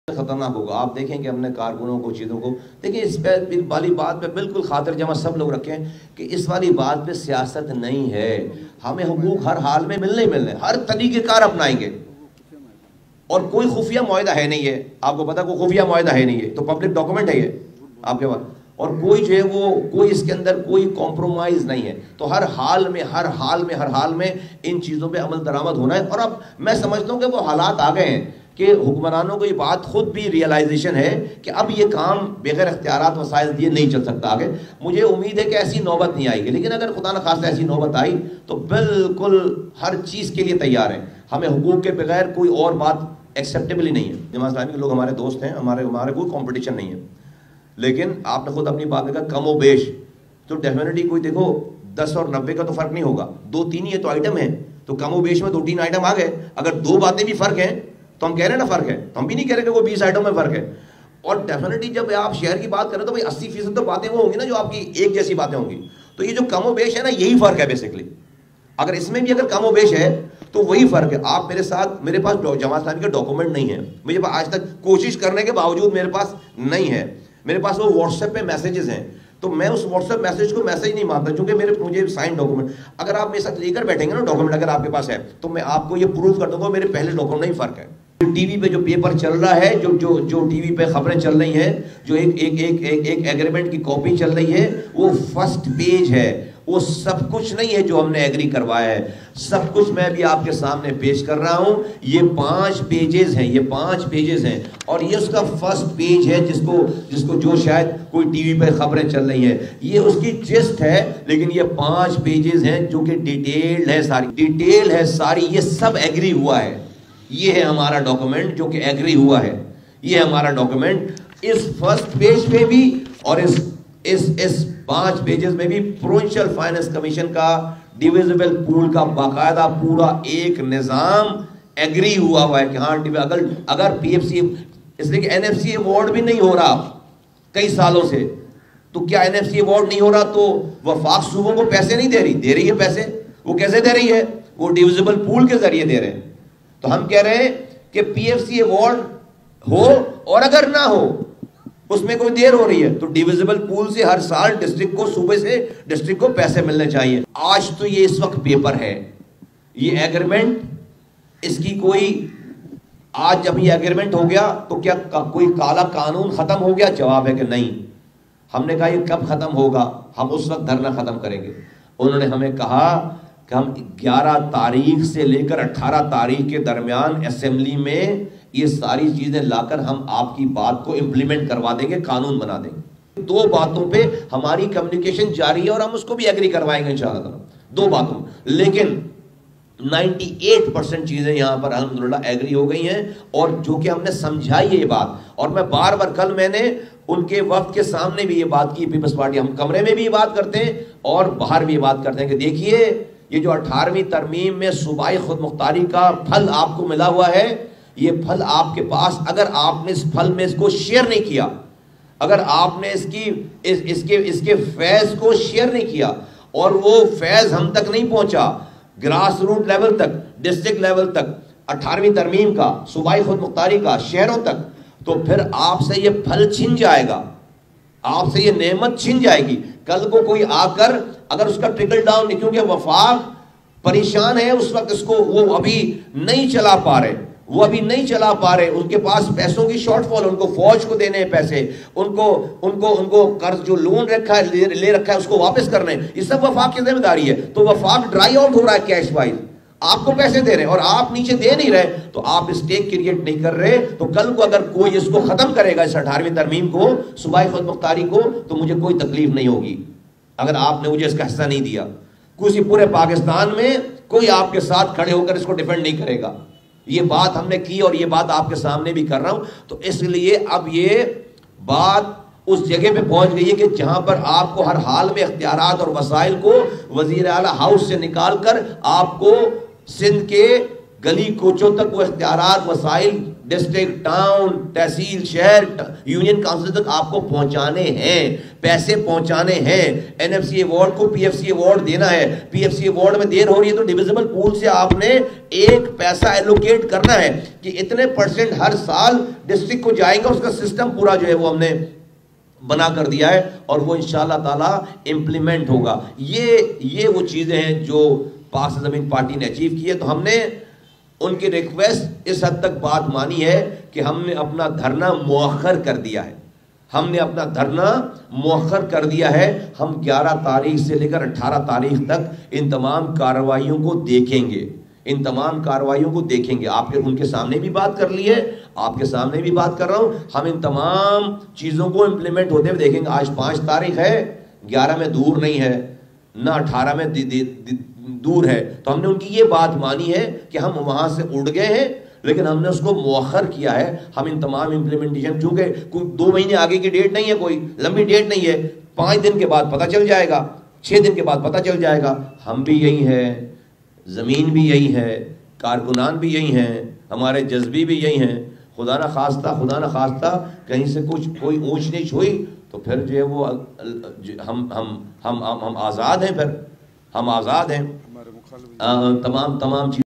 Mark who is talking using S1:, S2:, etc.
S1: خطرناک ہوگا. آپ دیکھیں کہ ہم نے کارکنوں کو چیزوں کو دیکھیں اس پہ والی بات پہ بالکل خاطر جمع سب لوگ رکھیں کہ اس والی بات پہ سیاست نہیں ہے. ہمیں حقوق ہر حال میں ملنے ہی ملنے, ہر طریقہ کار اپنائیں گے, اور کوئی خفیہ معاہدہ ہے نہیں ہے. آپ کو پتا کوئی خفیہ معاہدہ ہے نہیں ہے, تو پبلک ڈاکومنٹ ہے یہ آپ کے پاس, اور کوئی جو ہے وہ کوئی اس کے اندر کوئی کمپرومائز نہیں ہے. تو ہر حال میں ان چیزوں پہ عمل درآمد ہونا ہے. اور اب میں سمجھتا ہوں کہ وہ حالات آ گئے ہیں کہ حکمرانوں کو یہ بات خود بھی ریئلائزیشن ہے کہ اب یہ کام بغیر اختیارات وسائل دیے نہیں چل سکتا آگے. مجھے امید ہے کہ ایسی نوبت نہیں آئے گی, لیکن اگر خدا نخواستہ ایسی نوبت آئی تو بالکل ہر چیز کے لیے تیار ہیں. ہمیں حقوق کے بغیر کوئی اور بات ایکسیپٹیبل ہی نہیں ہے. جماعت اسلامی کے لوگ ہمارے دوست ہیں, ہمارے کوئی کمپٹیشن نہیں ہے, لیکن آپ نے خود اپنی بات میں کہا کم و بیش, تو ڈیفینیٹلی کوئی دیکھو 10 اور 90 کا تو فرق نہیں ہوگا, 2-3 یہ تو آئٹم ہیں, تو کم و بیش میں 2-3 آئٹم آ گئے. اگر 2 باتیں بھی فرق ہیں تو ہم کہہ رہے ہیں نا فرق ہے, تو ہم بھی نہیں کہہ رہے کہ وہ 20 آئٹم میں فرق ہے. اور ڈیفینیٹلی جب آپ شہر کی بات کریں تو بھائی 80% تو باتیں وہ ہوں گی نا جو آپ کی ایک جیسی باتیں ہوں گی. تو یہ جو کم و بیش ہے نا, یہی فرق ہے بیسکلی. اگر اس میں بھی اگر کم و بیش ہے تو وہی فرق ہے. آپ میرے ساتھ, میرے پاس جماعت اسلامی کا ڈاکومنٹ نہیں ہے, مجھے آج تک کوشش کرنے کے باوجود میرے پاس نہیں ہے. میرے پاس وہ واٹس ایپ پہ میسیجز ہیں, تو میں اس واٹس ایپ میسیج کو میسیج نہیں مانتا, چونکہ مجھے سائن ڈاکومنٹ, اگر آپ میرے ساتھ لے کر بیٹھیں گے نا ڈاکومنٹ, اگر آپ کے پاس ہے تو میں آپ کو یہ پروف کر دوں گا میرے پہلے ڈاکومنٹ نہیں فرق ہے. ٹی وی پہ جو پیپر چل رہا ہے, جو ٹی وی پہ خبریں چل رہی ہیں, جو ایک ایگریمنٹ کی کاپی چل رہی ہے, وہ فرسٹ پیج ہے. وہ سب کچھ نہیں ہے جو ہم نے ایگری کروایا ہے, سب کچھ میں بھی آپ کے سامنے پیش کر رہا ہوں. یہ 5 پیجز ہیں, اور یہ اس کا فرسٹ پیج ہے جس کو جو شاید کوئی ٹی وی پہ خبریں چل رہی ہیں, یہ اس کی جسٹ ہے, لیکن یہ 5 پیجز ہیں جو کہ ڈیٹیل ہے ساری, یہ سب ایگری ہوا ہے. یہ ہے ہمارا ڈاکومنٹ جو کہ ایگری ہوا ہے, یہ ہمارا ڈاکومنٹ. اس فرسٹ پیج پہ بھی اور اس 5 پیجز میں بھی پروونشل فائنانس کمیشن کا ڈیویزبل پول کا باقاعدہ پورا ایک نظام ایگری ہوا ہے کہ ہاں اگر پی ایف سی, اس لیے کہ این ایف سی ایوارڈ بھی نہیں ہو رہا کئی سالوں سے, تو کیا این ایف سی ایوارڈ نہیں ہو رہا تو وفاق صوبوں کو پیسے نہیں دے رہی ہے پیسے. وہ کیسے دے رہی ہے؟ وہ ڈیویزبل پول کے ذریعے دے رہے ہیں. تو ہم کہہ رہے ہیں کہ پی ایف سی ایوارڈ ہو, اور اگر نہ ہو اس میں کوئی دیر ہو رہی ہے تو ڈیویزبل پول سے ہر سال ڈسٹرکٹ کو, صوبے سے ڈسٹرکٹ کو پیسے ملنے چاہیے. آج تو یہ اس وقت پیپر ہے, یہ ایگریمنٹ, اس کی کوئی, آج جب یہ ایگریمنٹ ہو گیا تو کیا کوئی کالا قانون ختم ہو گیا؟ جواب ہے کہ نہیں. ہم نے کہا یہ کب ختم ہوگا؟ ہم اس وقت دھرنا ختم کریں گے. انہوں نے ہمیں کہا کہ ہم 11 تاریخ سے لے کر 18 تاریخ کے درمیان اسمبلی میں یہ ساری چیزیں لا کر ہم آپ کی بات کو امپلیمنٹ کروا دیں گے, قانون بنا دیں گے. 2 باتوں پہ ہماری کمیونیکیشن جاری ہے, اور ہم اس کو بھی ایگری کروائیں گے انشاءاللہ تعالی, 2 باتوں. لیکن 98% چیزیں یہاں پر الحمدللہ ایگری ہو گئی ہیں, اور جو کہ ہم نے سمجھائی ہے یہ بات. اور میں بار کل میں نے ان کے وفد کے سامنے بھی یہ بات کی, پیپلز پارٹی, ہم کمرے میں بھی یہ بات کرتے ہیں اور باہر بھی یہ بات کرتے ہیں کہ دیکھیے یہ جو 18ویں ترمیم میں صوبائی خود مختاری کا پھل آپ کو ملا ہوا ہے, یہ پھل آپ کے پاس, اگر آپ نے اس پھل میں اس کو شیئر نہیں کیا, اگر آپ نے اس کے فیض کو شیئر نہیں کیا, اور وہ فیض ہم تک نہیں پہنچا, گراس روٹ لیول تک, ڈسٹرکٹ لیول تک, 18ویں ترمیم کا, صوبائی خود مختاری کا, شہروں تک, تو پھر آپ سے یہ پھل چھن جائے گا, آپ سے یہ نعمت چھن جائے گی. کل کو کوئی آ کر اگر اس کا ٹرکل ڈاؤن نہیں, کیونکہ وفاق پریشان ہے اس وقت, اس کو وہ ابھی نہیں چلا پا رہے, ان کے پاس پیسوں کی شارٹ فال, ان کو فوج کو دینے ہیں پیسے, ان کو قرض جو لون لے رکھا ہے اس کو واپس کرنے, یہ سب وفاق کی ذمہ داری ہے. تو وفاق ڈرائی آؤٹ ہو رہا ہے کیش وائز, آپ کو پیسے دے رہے ہیں اور آپ نیچے دے نہیں رہے, تو آپ اسٹیک کریٹ نہیں کر رہے. تو کل کو اگر کوئی اس کو ختم کرے گا, اس 18ویں ترمیم کو, صوبائی خود مختاری کو, تو مجھے کوئی تکلیف نہیں ہوگی اگر آپ نے مجھے اس کا حصہ نہیں دیا. کسی پورے پاکستان میں کوئی آپ کے ساتھ کھڑے ہو کر اس کو ڈیفینڈ نہیں کرے گا. یہ بات ہم نے کی, اور یہ بات آپ کے سامنے بھی کر رہا ہوں. تو اس لیے اب یہ بات اس جگہ پہ پہنچ گئی ہے کہ جہاں پر آپ کو ہر حال میں اختیارات اور وسائل کو وزیر اعلیٰ ہاؤس سے نکال کر آپ کو سندھ کے گلی کوچوں تک وہ اختیارات، وسائل ڈسٹرکٹ، ٹاؤن، تحصیل، شہر، یونین کاؤنسل تک آپ کو پہنچانے ہیں، پیسے پہنچانے ہیں۔ این ایف سی ایوارڈ کو پی ایف سی ایوارڈ دینا ہے، پی ایف سی ایوارڈ میں دیر ہو رہی ہے تو ڈویزبل پول سے آپ نے ایک پیسہ ایلوکیٹ کرنا ہے کہ اتنے % ہر سال ڈسٹرکٹ کو جائیں گا۔ اس کا سسٹم پورا جو ہے وہ ہم نے بنا کر دیا ہے اور وہ انشاءاللہ تعالی امپلیمنٹ ہوگا۔ یہ وہ چیزیں ہیں جو پاک زمین پارٹی نے اچیو کی ہے۔ تو ہم نے ان کی ریکویسٹ اس حد تک بات مانی ہے کہ ہم نے اپنا دھرنا مؤخر کر دیا ہے، ہم نے اپنا دھرنا مؤخر کر دیا ہے۔ ہم 11 تاریخ سے لے کر 18 تاریخ تک ان تمام کارروائیوں کو دیکھیں گے، ان تمام کارروائیوں کو دیکھیں گے۔ آپ ان کے سامنے بھی بات کر لی ہے، آپ کے سامنے بھی بات کر رہا ہوں۔ ہم ان تمام چیزوں کو امپلیمنٹ ہوتے ہوئے دیکھیں گے۔ آج 5 تاریخ ہے، 11 میں دور نہیں ہے، نہ 18 میں دور ہے۔ تو ہم نے ان کی یہ بات مانی ہے کہ ہم وہاں سے اڑ گئے ہیں لیکن ہم نے اس کو مؤخر کیا ہے۔ ہم ان تمام امپلیمنٹیشن، چونکہ کوئی 2 مہینے آگے کی ڈیٹ نہیں ہے، کوئی لمبی ڈیٹ نہیں ہے، 5 دن کے بعد پتہ چل جائے گا، 6 دن کے بعد پتہ چل جائے گا۔ ہم بھی یہی ہیں، زمین بھی یہی ہے، کارکنان بھی یہی ہیں، ہمارے جذبی بھی یہی ہیں۔ خدا نہ خواستہ کہیں سے کوئی اونچ نیچ ہوئی تو پھر جو ہے وہ ہم آزاد ہیں، پھر ہم آزاد ہیں تمام چیز